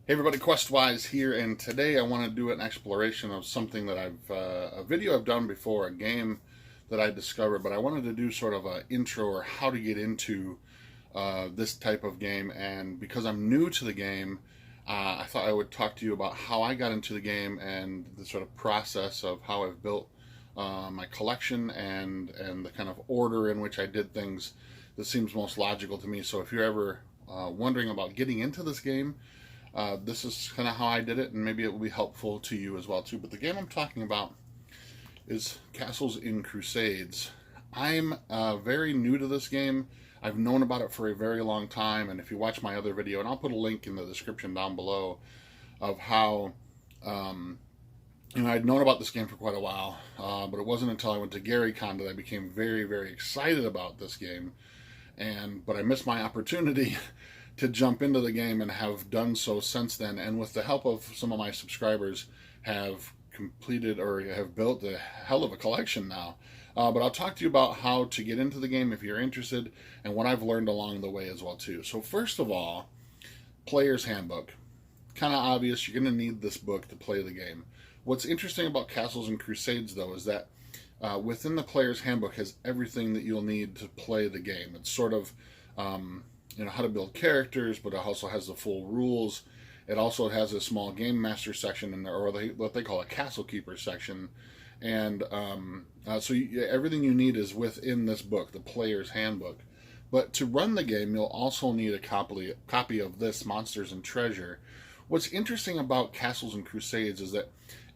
Hey everybody, Questwise here, and today I want to do an exploration of something that a video I've done before, a game that I discovered, but I wanted to do sort of an intro or how to get into this type of game. And because I'm new to the game, I thought I would talk to you about how I got into the game and the sort of process of how I've built my collection and the kind of order in which I did things that seems most logical to me. So if you're ever wondering about getting into this game, this is kind of how I did it, and maybe it will be helpful to you as well too. But the game I'm talking about is Castles in Crusades. I'm very new to this game. I've known about it for a very long time, and if you watch my other video, and I'll put a link in the description down below of how um, I'd known about this game for quite a while, but it wasn't until I went to GaryCon that I became very, very excited about this game. But I missed my opportunity to jump into the game and have done so since then. And with the help of some of my subscribers, have completed or have built a hell of a collection now. But I'll talk to you about how to get into the game if you're interested, and what I've learned along the way as well too. So first of all, Player's Handbook. Kind of obvious, you're going to need this book to play the game. What's interesting about Castles and Crusades, though, is that within the Player's Handbook has everything that you'll need to play the game. It's sort of how to build characters, but it also has the full rules. It also has a small game master section in there, or what they call a castle keeper section. And everything you need is within this book, the Player's Handbook. But to run the game, you'll also need a copy of this Monsters and Treasure. What's interesting about Castles and Crusades is that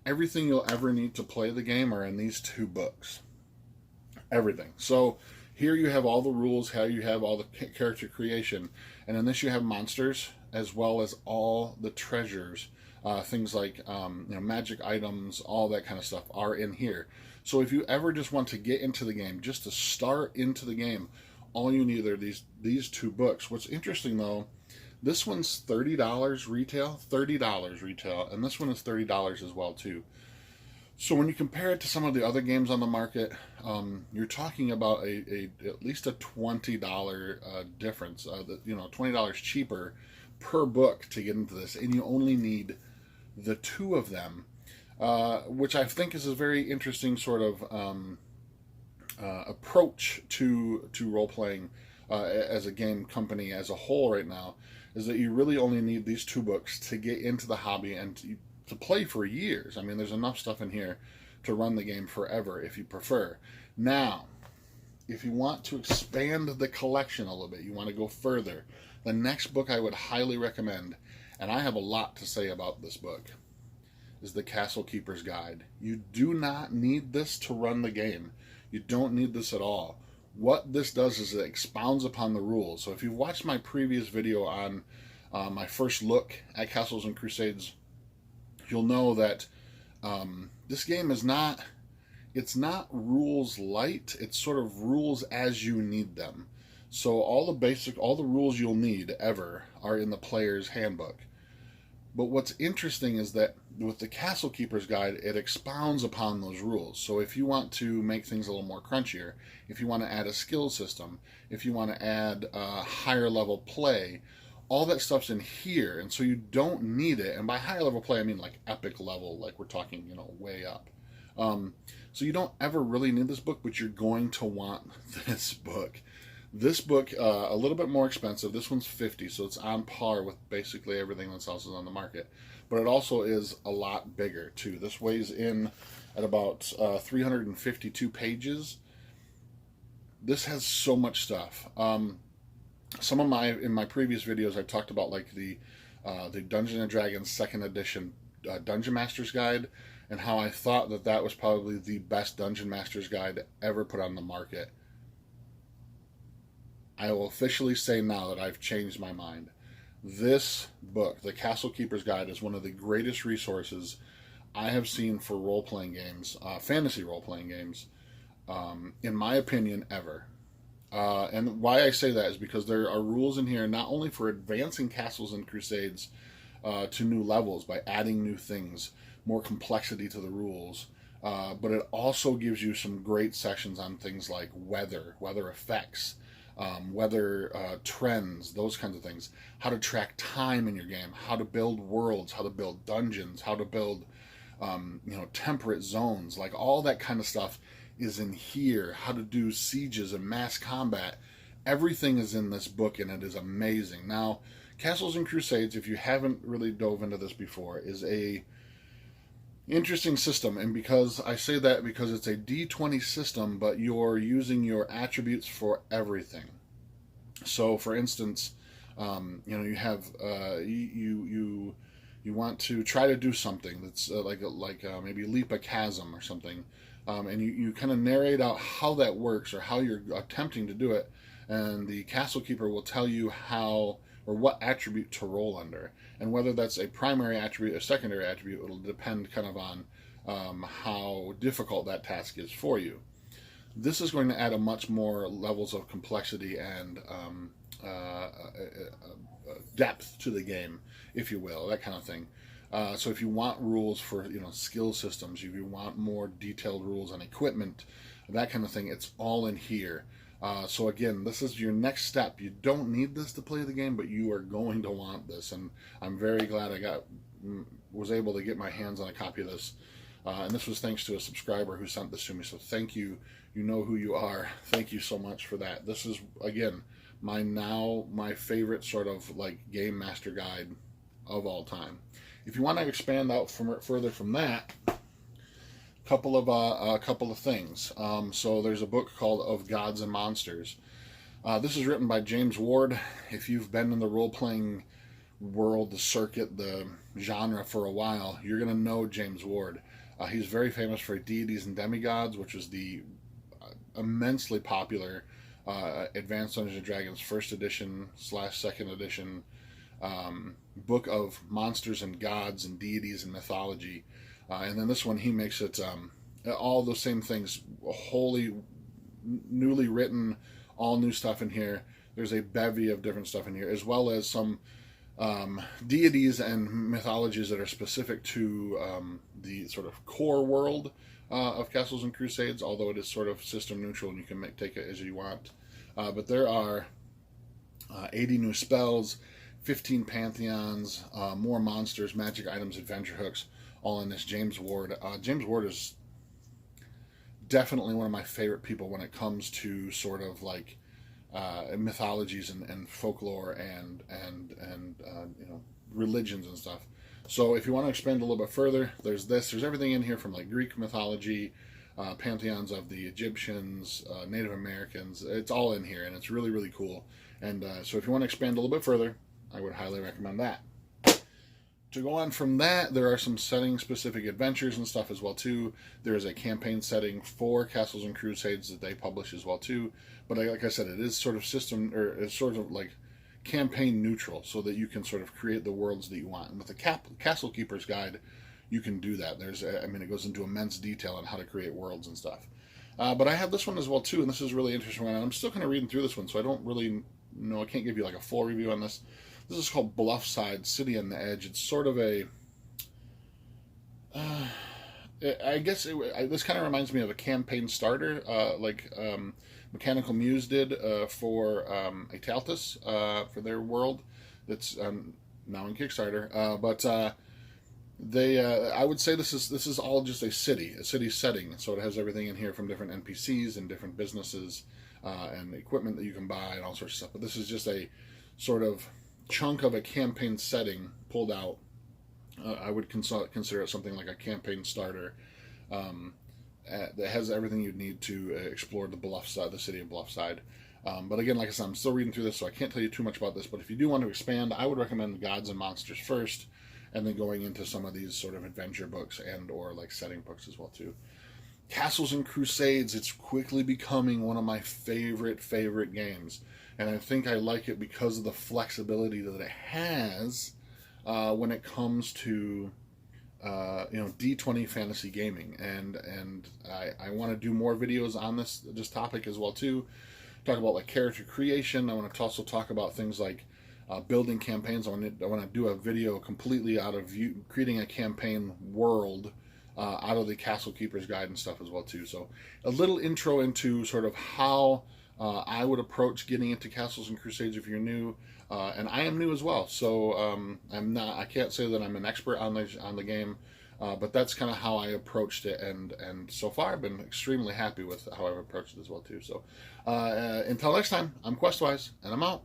everything you'll ever need to play the game are in these two books. Everything. So here you have all the rules, how you have all the character creation, and in this you have monsters as well as all the treasures, things like magic items, all that kind of stuff are in here. So if you ever just want to get into the game, just to start into the game, all you need are these two books. What's interesting though, this one's $30 retail, and this one is $30 as well too. So when you compare it to some of the other games on the market, you're talking about at least a $20 difference. $20 cheaper per book to get into this, and you only need the two of them, which I think is a very interesting sort of approach to role playing as a game company as a whole right now. Is that you really only need these two books to get into the hobby and to play for years. I mean, there's enough stuff in here to run the game forever if you prefer. Now, if you want to expand the collection a little bit, you want to go further, the next book I would highly recommend, and I have a lot to say about this book, is the Castle Keeper's Guide. You do not need this to run the game. You don't need this at all. What this does is it expounds upon the rules. So if you've watched my previous video on my first look at Castles and Crusades, you'll know that this game is not rules light. It's sort of rules as you need them. So all the rules you'll need ever are in the Player's Handbook. But what's interesting is that with the Castle Keeper's Guide, it expounds upon those rules. So if you want to make things a little more crunchier, if you want to add a skill system, if you want to add higher level play, all that stuff's in here, and so you don't need it. And by higher level play, I mean like epic level, like we're talking, way up. So you don't ever really need this book, but you're going to want this book. This book, a little bit more expensive. This one's $50, so it's on par with basically everything else is on the market. But it also is a lot bigger too. This weighs in at about 352 pages. This has so much stuff. In my previous videos, I talked about like the Dungeons and Dragons 2nd edition Dungeon Master's Guide, and how I thought that was probably the best Dungeon Master's Guide ever put on the market. I will officially say now that I've changed my mind. This book, the Castle Keeper's Guide, is one of the greatest resources I have seen for role-playing games, fantasy role-playing games, in my opinion, ever. And why I say that is because there are rules in here not only for advancing Castles and Crusades to new levels by adding new things, more complexity to the rules, but it also gives you some great sections on things like weather effects, weather trends, those kinds of things, how to track time in your game, how to build worlds, how to build dungeons, how to build temperate zones, like all that kind of stuff is in here. How to do sieges and mass combat. Everything is in this book, and it is amazing. Now, Castles and Crusades, if you haven't really dove into this before, is a interesting system. And because I say that, because it's a D20 system, but you're using your attributes for everything. So, for instance, you have you want to try to do something that's like maybe leap a chasm or something, and you kind of narrate out how that works or how you're attempting to do it, and the castle keeper will tell you how or what attribute to roll under, and whether that's a primary attribute or secondary attribute, it'll depend kind of on how difficult that task is for you. This is going to add a much more levels of complexity and depth to the game, if you will, that kind of thing. So if you want rules for skill systems, if you want more detailed rules on equipment, that kind of thing, it's all in here. So again, this is your next step. You don't need this to play the game, but you are going to want this, and I'm very glad I was able to get my hands on a copy of this. And this was thanks to a subscriber who sent this to me. So thank you. You know who you are. Thank you so much for that. This is, again, my favorite sort of like game master guide of all time. If you want to expand out further from that, a couple of things. So there's a book called Of Gods and Monsters. This is written by James Ward. If you've been in the role-playing world, the circuit, the genre for a while, you're going to know James Ward. He's very famous for Deities and Demigods, which is the immensely popular Advanced Dungeons & Dragons 1st edition / 2nd edition book of monsters and gods and deities and mythology. And then this one, he makes it all those same things, wholly newly written, all new stuff in here. There's a bevy of different stuff in here, as well as some deities and mythologies that are specific to the sort of core world of Castles and Crusades, although it is sort of system neutral and you can take it as you want. But there are 80 new spells, 15 pantheons, more monsters, magic items, adventure hooks, all in this James Ward. James Ward is definitely one of my favorite people when it comes to sort of like mythologies and folklore and religions and stuff. So if you want to expand a little bit further, there's everything in here from like Greek mythology, pantheons of the Egyptians, Native Americans. It's all in here, and it's really, really cool. And so if you want to expand a little bit further, I would highly recommend that. To go on from that, there are some setting-specific adventures and stuff as well too. There is a campaign setting for Castles and Crusades that they publish as well too. But like I said, it is sort of it's sort of like campaign neutral, so that you can sort of create the worlds that you want. And with the Castle Keeper's Guide, you can do that. It goes into immense detail on how to create worlds and stuff. But I have this one as well too, and this is a really interesting one. And I'm still kind of reading through this one, so I don't really know. I can't give you like a full review on this. This is called Bluffside, City on the Edge. It's sort of a... I guess this kind of reminds me of a campaign starter, like Mechanical Muse did for Ataltis, for their world. That's now in Kickstarter. But I would say this is all just a city setting. So it has everything in here from different NPCs and different businesses and equipment that you can buy and all sorts of stuff. But this is just a sort of chunk of a campaign setting pulled out. I would consider it something like a campaign starter that has everything you'd need to explore the city of Bluffside. But again, like I said, I'm still reading through this, so I can't tell you too much about this. But if you do want to expand, I would recommend Gods and Monsters first, and then going into some of these sort of adventure books and or like setting books as well too. Castles and Crusades, it's quickly becoming one of my favorite games. And I think I like it because of the flexibility that it has when it comes to D20 fantasy gaming. And I want to do more videos on this topic as well too. Talk about like character creation. I want to also talk about things like building campaigns. I want to do a video completely out of creating a campaign world out of the Castle Keeper's Guide and stuff as well too. So a little intro into sort of how I would approach getting into Castles and Crusades if you're new, and I am new as well. So I can't say that I'm an expert on the game, but that's kind of how I approached it, and so far I've been extremely happy with how I've approached it as well too. So until next time, I'm Questwise, and I'm out.